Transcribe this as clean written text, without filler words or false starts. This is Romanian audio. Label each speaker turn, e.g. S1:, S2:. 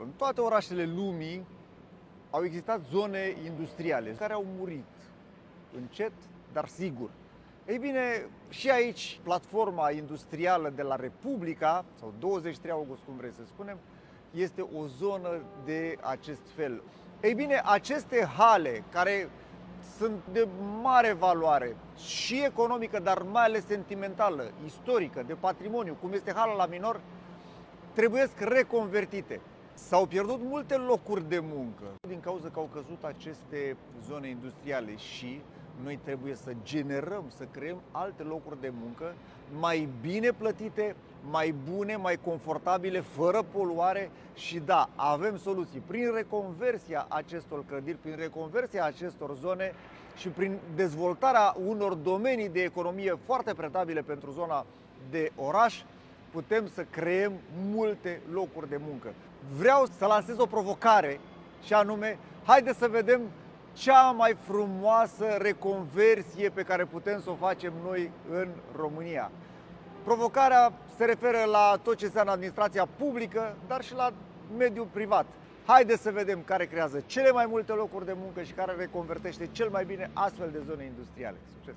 S1: În toate orașele lumii au existat zone industriale care au murit încet, dar sigur. Ei bine, și aici platforma industrială de la Republica, sau 23 august, cum vrei să spunem, este o zonă de acest fel. Ei bine, aceste hale care sunt de mare valoare și economică, dar mai ales sentimentală, istorică, de patrimoniu, cum este hala la Minor, trebuiesc reconvertite. S-au pierdut multe locuri de muncă din cauza că au căzut aceste zone industriale și noi trebuie să generăm, să creăm alte locuri de muncă mai bine plătite, mai bune, mai confortabile, fără poluare și da, avem soluții prin reconversia acestor clădiri, prin reconversia acestor zone și prin dezvoltarea unor domenii de economie foarte pretabile pentru zona de oraș, putem să creăm multe locuri de muncă. Vreau să lansez o provocare și anume, haideți să vedem cea mai frumoasă reconversie pe care putem să o facem noi în România. Provocarea se referă la tot ce înseamnă administrația publică, dar și la mediul privat. Haideți să vedem care creează cele mai multe locuri de muncă și care reconvertește cel mai bine astfel de zone industriale. Succes!